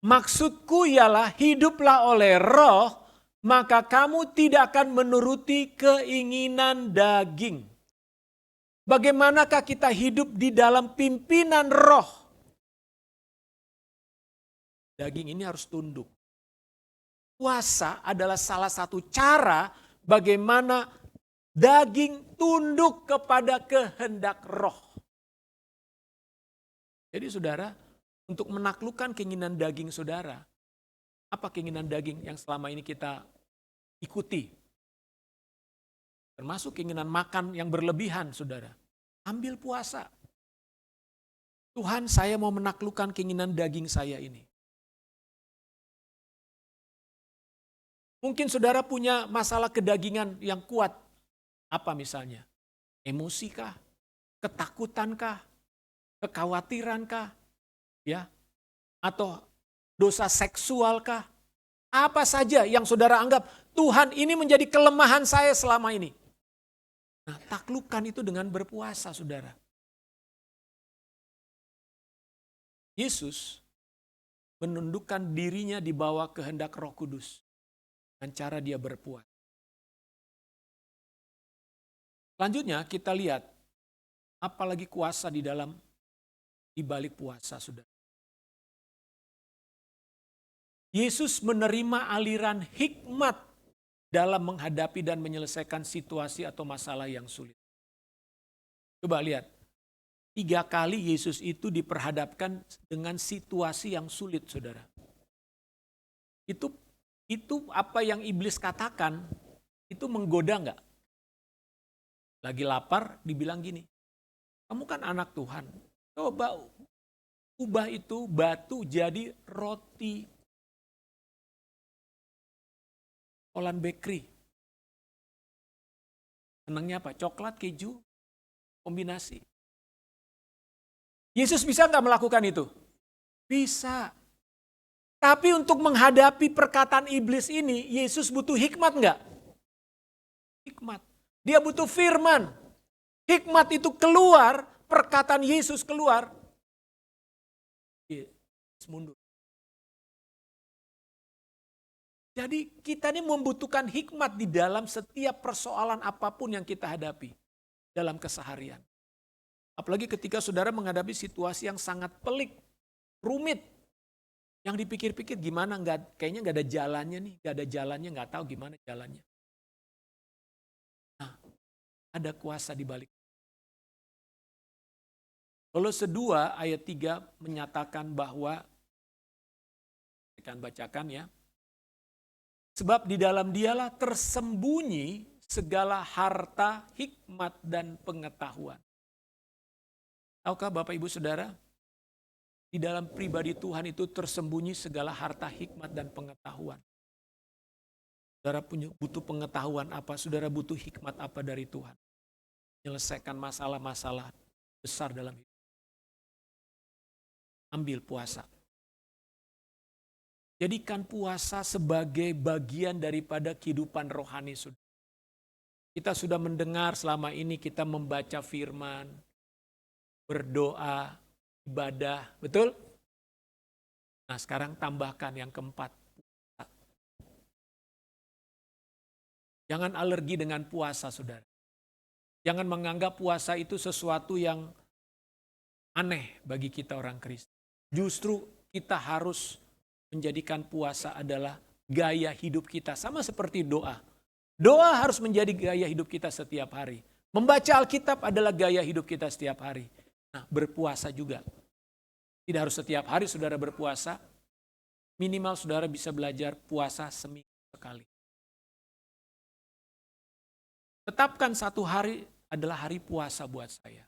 Maksudku ialah hiduplah oleh Roh, maka kamu tidak akan menuruti keinginan daging. Bagaimanakah kita hidup di dalam pimpinan Roh? Daging ini harus tunduk. Puasa adalah salah satu cara bagaimana daging tunduk kepada kehendak Roh. Jadi saudara, untuk menaklukkan keinginan daging saudara, apa keinginan daging yang selama ini kita ikuti? Termasuk keinginan makan yang berlebihan, saudara. Ambil puasa. Tuhan, saya mau menaklukkan keinginan daging saya ini. Mungkin saudara punya masalah kedagingan yang kuat. Apa misalnya? Emosi kah? Ketakutan kah? Kekhawatiran kah? Ya? Atau dosa seksual kah? Apa saja yang saudara anggap, Tuhan ini menjadi kelemahan saya selama ini. Nah, taklukkan itu dengan berpuasa, saudara. Yesus menundukkan dirinya di bawah kehendak Roh Kudus dengan cara dia berpuasa. Selanjutnya kita lihat apalagi kuasa di balik puasa, saudara. Yesus menerima aliran hikmat dalam menghadapi dan menyelesaikan situasi atau masalah yang sulit. Coba lihat, 3 kali Yesus itu diperhadapkan dengan situasi yang sulit, saudara. Itu apa yang iblis katakan, itu menggoda enggak? Lagi lapar, dibilang gini, kamu kan anak Tuhan, coba ubah itu batu jadi roti. Olan bakery. Senangnya apa? Coklat, keju, kombinasi. Yesus bisa nggak melakukan itu? Bisa. Tapi untuk menghadapi perkataan iblis ini, Yesus butuh hikmat nggak? Hikmat. Dia butuh firman. Hikmat itu keluar, perkataan Yesus keluar. Yesus mundur. Jadi kita ini membutuhkan hikmat di dalam setiap persoalan apapun yang kita hadapi dalam keseharian. Apalagi ketika saudara menghadapi situasi yang sangat pelik, rumit. Yang dipikir-pikir gimana, kayaknya nggak ada jalannya nih, nggak ada jalannya, nggak tahu gimana jalannya. Nah, ada kuasa di balik. Kolose 2 ayat 3 menyatakan bahwa, saya akan bacakan ya. Sebab di dalam dialah tersembunyi segala harta, hikmat, dan pengetahuan. Tahukah Bapak Ibu Saudara? Di dalam pribadi Tuhan itu tersembunyi segala harta, hikmat, dan pengetahuan. Saudara butuh pengetahuan apa? Saudara butuh hikmat apa dari Tuhan? Menyelesaikan masalah-masalah besar dalam hidup. Ambil puasa. Jadikan puasa sebagai bagian daripada kehidupan rohani. Kita sudah mendengar selama ini, kita membaca firman, berdoa, ibadah, betul? Nah, sekarang tambahkan yang keempat. Jangan alergi dengan puasa, saudara. Jangan menganggap puasa itu sesuatu yang aneh bagi kita orang Kristen. Justru kita harus menjadikan puasa adalah gaya hidup kita. Sama seperti doa. Doa harus menjadi gaya hidup kita setiap hari. Membaca Alkitab adalah gaya hidup kita setiap hari. Nah, berpuasa juga. Tidak harus setiap hari saudara berpuasa. Minimal saudara bisa belajar puasa seminggu sekali. Tetapkan satu hari adalah hari puasa buat saya.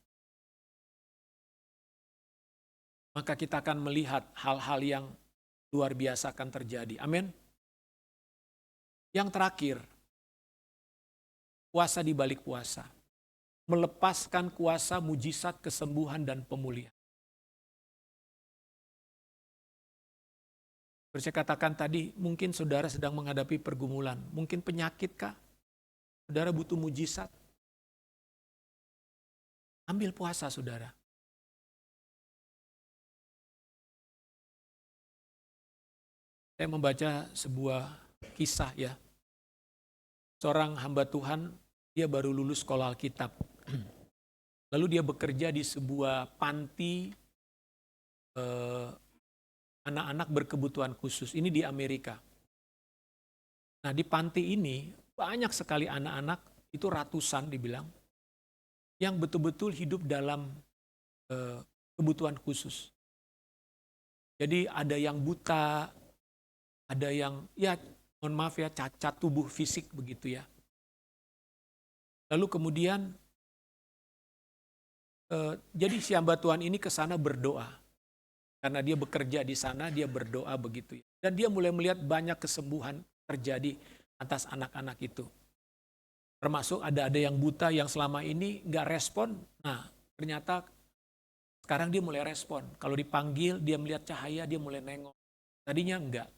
Maka kita akan melihat hal-hal yang luar biasa akan terjadi. Amin. Yang terakhir, puasa di balik puasa. Melepaskan kuasa mujizat kesembuhan dan pemulihan. Seperti saya katakan tadi, mungkin saudara sedang menghadapi pergumulan. Mungkin penyakit kah? Saudara butuh mujizat. Ambil puasa, saudara. Saya membaca sebuah kisah ya. Seorang hamba Tuhan, dia baru lulus sekolah Alkitab. Lalu dia bekerja di sebuah panti anak-anak berkebutuhan khusus. Ini di Amerika. Nah, di panti ini banyak sekali anak-anak, itu ratusan dibilang, yang betul-betul hidup dalam kebutuhan khusus. Jadi ada yang buta, ada yang, ya mohon maaf ya, cacat tubuh fisik begitu ya. Lalu kemudian Jadi si hamba Tuhan ini ke sana berdoa. Karena dia bekerja di sana, dia berdoa begitu. Dan dia mulai melihat banyak kesembuhan terjadi atas anak-anak itu. Termasuk ada yang buta yang selama ini nggak respon. Nah, ternyata sekarang dia mulai respon. Kalau dipanggil, dia melihat cahaya, dia mulai nengok. Tadinya enggak.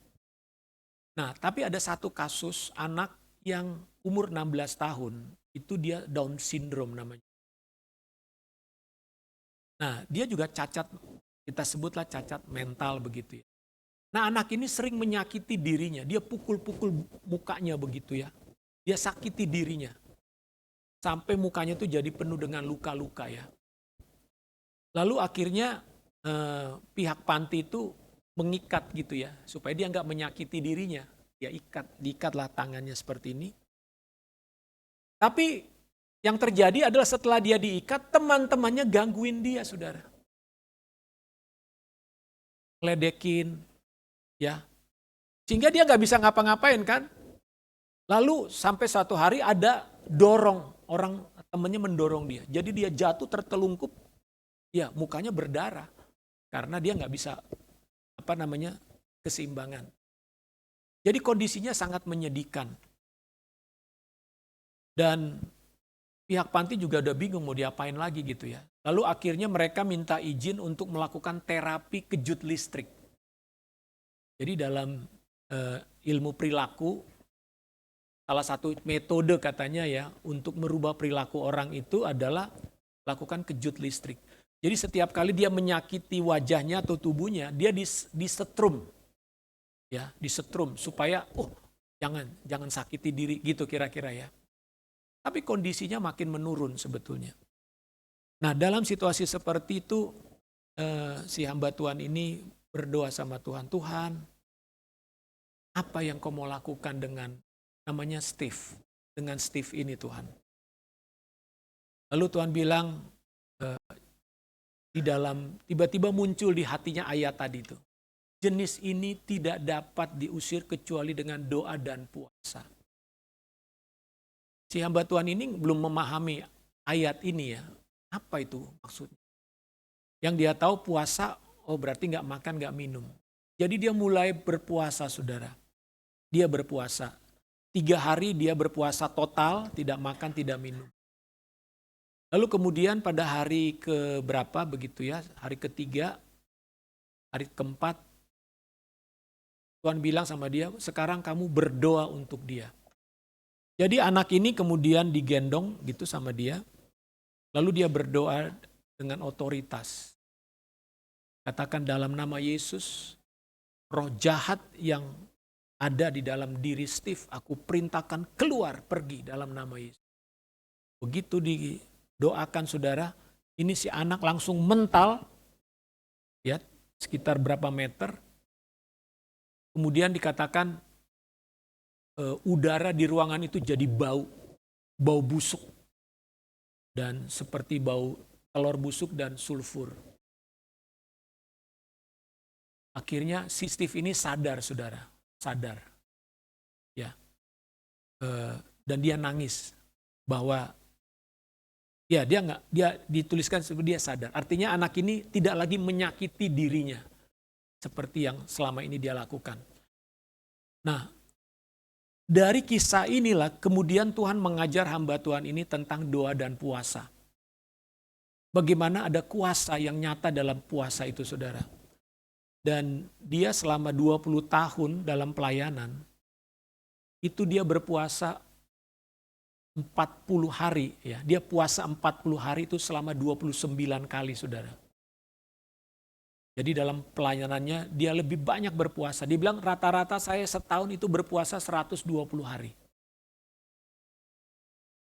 Nah, tapi ada satu kasus anak yang umur 16 tahun, itu dia Down syndrome namanya. Nah, dia juga cacat, kita sebutlah cacat mental begitu ya. Nah, anak ini sering menyakiti dirinya, dia pukul-pukul mukanya begitu ya. Dia sakiti dirinya. Sampai mukanya tuh jadi penuh dengan luka-luka ya. Lalu akhirnya pihak panti itu mengikat gitu ya, supaya dia nggak menyakiti dirinya. Dia diikatlah tangannya seperti ini. Tapi yang terjadi adalah setelah dia diikat, teman-temannya gangguin dia, saudara. Ledekin, ya. Sehingga dia nggak bisa ngapa-ngapain kan. Lalu sampai suatu hari ada orang temannya mendorong dia. Jadi dia jatuh tertelungkup, ya mukanya berdarah. Karena dia nggak bisa, keseimbangan. Jadi kondisinya sangat menyedihkan. Dan pihak panti juga udah bingung mau diapain lagi gitu ya. Lalu akhirnya mereka minta izin untuk melakukan terapi kejut listrik. Jadi dalam ilmu perilaku, salah satu metode katanya ya untuk merubah perilaku orang itu adalah lakukan kejut listrik. Jadi setiap kali dia menyakiti wajahnya atau tubuhnya, dia disetrum. Ya, disetrum supaya jangan sakiti diri gitu kira-kira ya. Tapi kondisinya makin menurun sebetulnya. Nah, dalam situasi seperti itu si hamba Tuhan ini berdoa sama Tuhan, Tuhan, apa yang kau mau lakukan dengan namanya Steve, dengan Steve ini Tuhan. Lalu Tuhan bilang, di dalam tiba-tiba muncul di hatinya ayat tadi itu. Jenis ini tidak dapat diusir kecuali dengan doa dan puasa. Si hamba Tuhan ini belum memahami ayat ini ya. Apa itu maksudnya? Yang dia tahu puasa, berarti nggak makan, nggak minum. Jadi dia mulai berpuasa, saudara. Dia berpuasa. 3 hari dia berpuasa total, tidak makan, tidak minum. Lalu kemudian pada hari keberapa begitu ya, hari ketiga, hari keempat, Tuhan bilang sama dia, sekarang kamu berdoa untuk dia. Jadi anak ini kemudian digendong gitu sama dia, lalu dia berdoa dengan otoritas. Katakan dalam nama Yesus, roh jahat yang ada di dalam diri Steve, aku perintahkan keluar, pergi dalam nama Yesus. Begitu didoakan saudara, ini si anak langsung mental, ya sekitar berapa meter. Kemudian dikatakan udara di ruangan itu jadi bau busuk. Dan seperti bau telur busuk dan sulfur. Akhirnya si Steve ini sadar, saudara, sadar, ya, dan dia nangis bahwa, ya dia dituliskan seperti dia sadar. Artinya anak ini tidak lagi menyakiti dirinya seperti yang selama ini dia lakukan. Nah, dari kisah inilah kemudian Tuhan mengajar hamba Tuhan ini tentang doa dan puasa. Bagaimana ada kuasa yang nyata dalam puasa itu, saudara. Dan dia selama 20 tahun dalam pelayanan, itu dia berpuasa 40 hari. Ya. Dia puasa 40 hari itu selama 29 kali, saudara. Jadi dalam pelayanannya dia lebih banyak berpuasa. Dia bilang rata-rata saya setahun itu berpuasa 120 hari.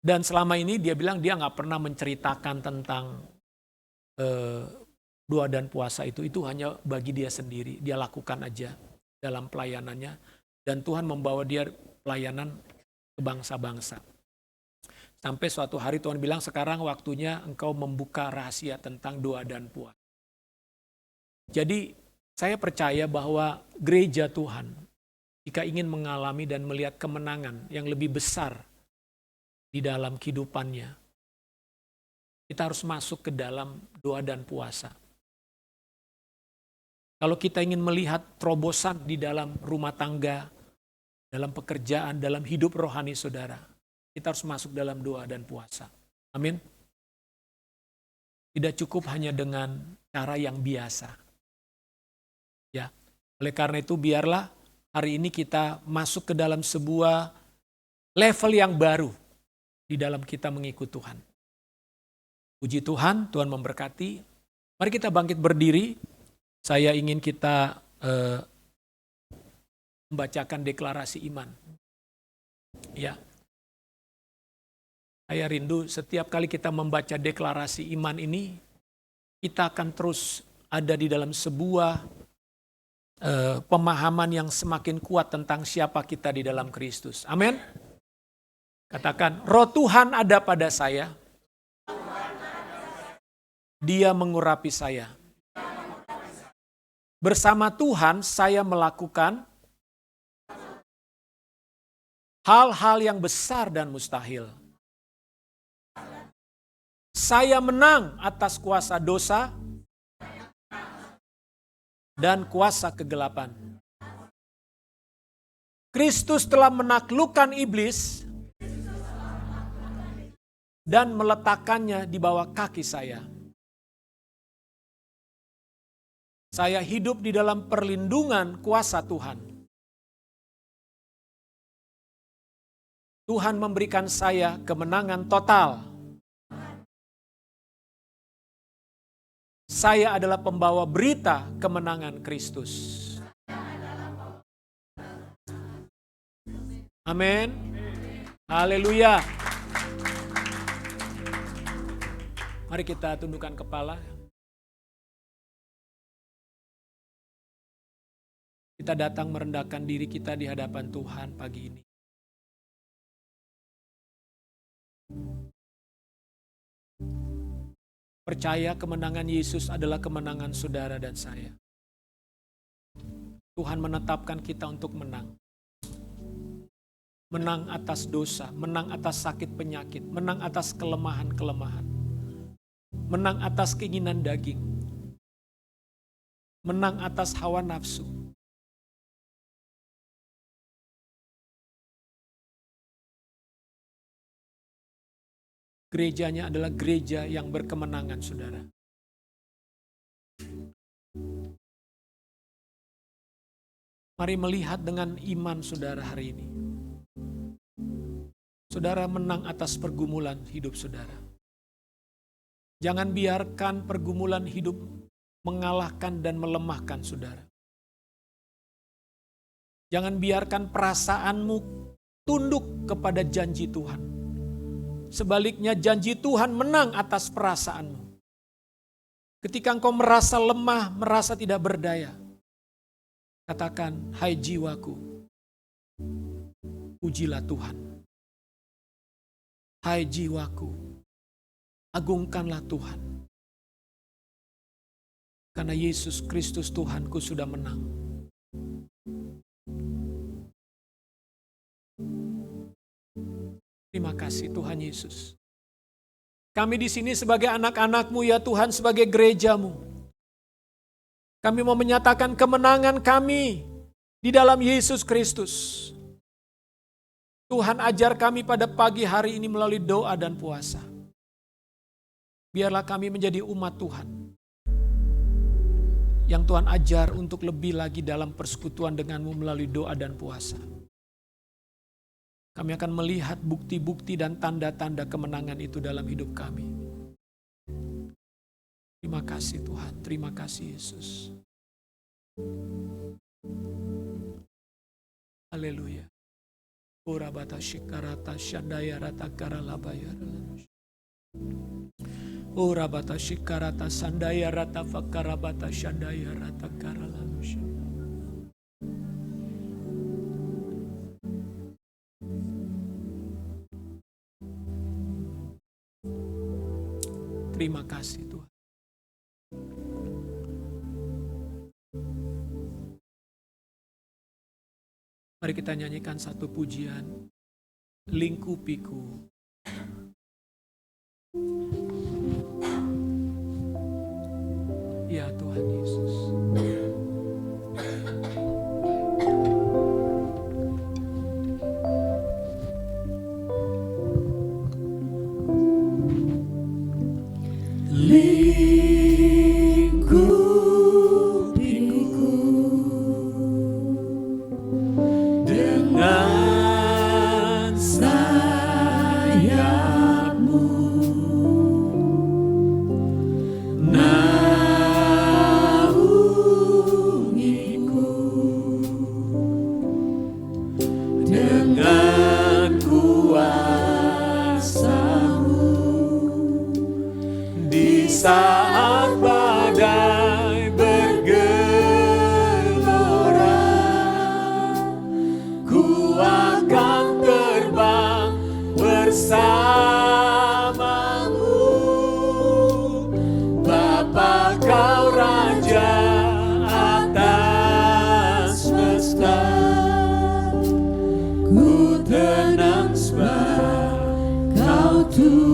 Dan selama ini dia bilang dia nggak pernah menceritakan tentang doa dan puasa itu hanya bagi dia sendiri. Dia lakukan aja dalam pelayanannya. Dan Tuhan membawa dia pelayanan ke bangsa-bangsa. Sampai suatu hari Tuhan bilang sekarang waktunya engkau membuka rahasia tentang doa dan puasa. Jadi saya percaya bahwa gereja Tuhan jika ingin mengalami dan melihat kemenangan yang lebih besar di dalam kehidupannya, Kita harus masuk ke dalam doa dan puasa. Kalau kita ingin melihat terobosan di dalam rumah tangga, dalam pekerjaan, dalam hidup rohani saudara, kita harus masuk dalam doa dan puasa. Amin. Tidak cukup hanya dengan cara yang biasa. Ya. Oleh karena itu biarlah hari ini kita masuk ke dalam sebuah level yang baru di dalam kita mengikut Tuhan. Puji Tuhan, Tuhan memberkati. Mari kita bangkit berdiri. Saya ingin kita membacakan deklarasi iman. Ya. Saya rindu setiap kali kita membaca deklarasi iman ini, kita akan terus ada di dalam sebuah pemahaman yang semakin kuat tentang siapa kita di dalam Kristus. Amin. Katakan, Roh Tuhan ada pada saya. Dia mengurapi saya. Bersama Tuhan saya melakukan hal-hal yang besar dan mustahil. Saya menang atas kuasa dosa dan kuasa kegelapan. Kristus telah menaklukkan iblis dan meletakkannya di bawah kaki saya. Saya hidup di dalam perlindungan kuasa Tuhan. Tuhan memberikan saya kemenangan total. Saya adalah pembawa berita kemenangan Kristus. Amin. Haleluya. Mari kita tundukkan kepala. Kita datang merendahkan diri kita di hadapan Tuhan pagi ini. Percaya kemenangan Yesus adalah kemenangan saudara dan saya. Tuhan menetapkan kita untuk menang. Menang atas dosa, menang atas sakit penyakit, menang atas kelemahan-kelemahan. Menang atas keinginan daging. Menang atas hawa nafsu. Gerejanya adalah gereja yang berkemenangan, saudara. Mari melihat dengan iman saudara hari ini. Saudara menang atas pergumulan hidup saudara. Jangan biarkan pergumulan hidup mengalahkan dan melemahkan saudara. Jangan biarkan perasaanmu tunduk kepada janji Tuhan. Sebaliknya janji Tuhan menang atas perasaanmu. Ketika engkau merasa lemah, merasa tidak berdaya, katakan, hai jiwaku, pujilah Tuhan. Hai jiwaku, agungkanlah Tuhan. Karena Yesus Kristus Tuhanku sudah menang. Terima kasih Tuhan Yesus. Kami di sini sebagai anak-anak-Mu ya Tuhan, sebagai gereja-Mu. Kami mau menyatakan kemenangan kami di dalam Yesus Kristus. Tuhan ajar kami pada pagi hari ini melalui doa dan puasa. Biarlah kami menjadi umat Tuhan. Yang Tuhan ajar untuk lebih lagi dalam persekutuan dengan-Mu melalui doa dan puasa. Kami akan melihat bukti-bukti dan tanda-tanda kemenangan itu dalam hidup kami. Terima kasih Tuhan, terima kasih Yesus. Haleluya. Ora bata shikarata shandaya rata karalabaya. Ora bata shikarata sandaya rata fakarabata shandaya rata karalamusha. Terima kasih Tuhan. Mari kita nyanyikan satu pujian. Lingkupiku. Ya Tuhan Yesus. Saat badai bergelora, ku akan terbang bersamamu. Bapa, kau Raja atas semesta, ku tenang sebab kau Tuhanku.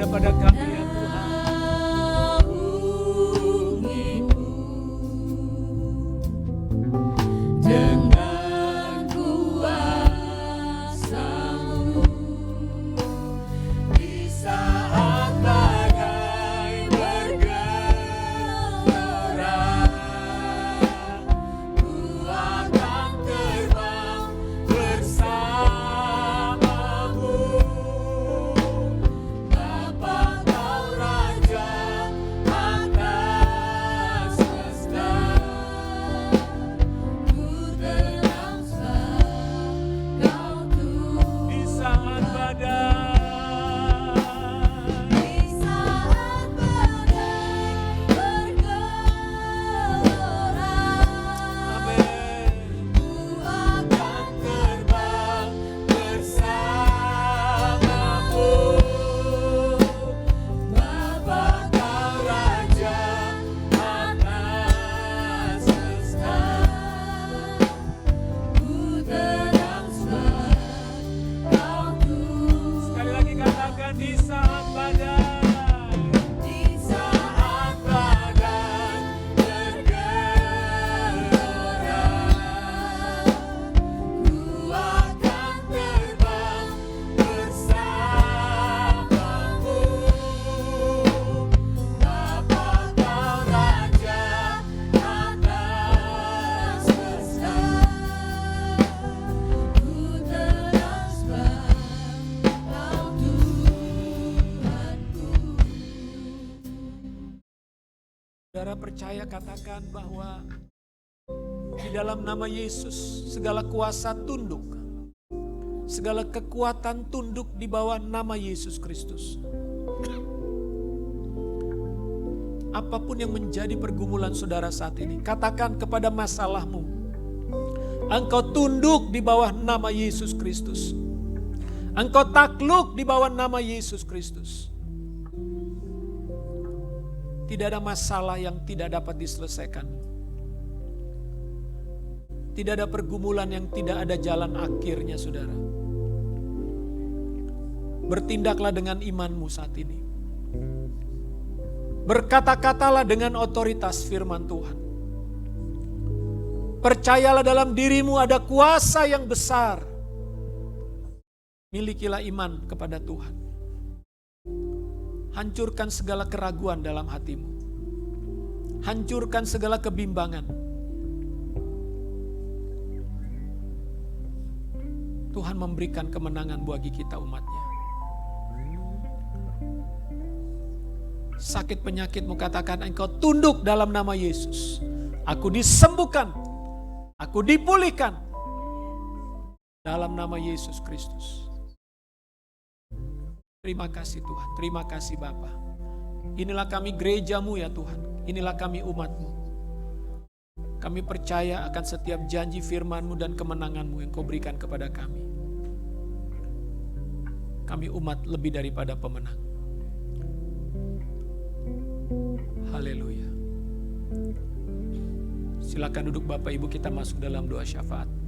Pada kami ya Tuhan, dengan kuasa-Mu di saat badai bergelora, ku akan terbang bersama-Mu. Saudara percaya, katakan bahwa di dalam nama Yesus segala kuasa tunduk, segala kekuatan tunduk di bawah nama Yesus Kristus. Apapun yang menjadi pergumulan saudara saat ini, katakan kepada masalahmu, engkau tunduk di bawah nama Yesus Kristus. Engkau takluk di bawah nama Yesus Kristus. Tidak ada masalah yang tidak dapat diselesaikan. Tidak ada pergumulan yang tidak ada jalan akhirnya, saudara. Bertindaklah dengan imanmu saat ini. Berkata-katalah dengan otoritas firman Tuhan. Percayalah dalam dirimu ada kuasa yang besar. Milikilah iman kepada Tuhan. Hancurkan segala keraguan dalam hatimu. Hancurkan segala kebimbangan. Tuhan memberikan kemenangan bagi kita umatnya. Sakit penyakitmu, katakan engkau tunduk dalam nama Yesus. Aku disembuhkan. Aku dipulihkan. Dalam nama Yesus Kristus. Terima kasih Tuhan, terima kasih Bapa. Inilah kami gerejamu ya Tuhan, inilah kami umatmu. Kami percaya akan setiap janji firman-Mu dan kemenangan-Mu yang Kau berikan kepada kami. Kami umat lebih daripada pemenang. Haleluya. Silakan duduk Bapak Ibu, kita masuk dalam doa syafaat.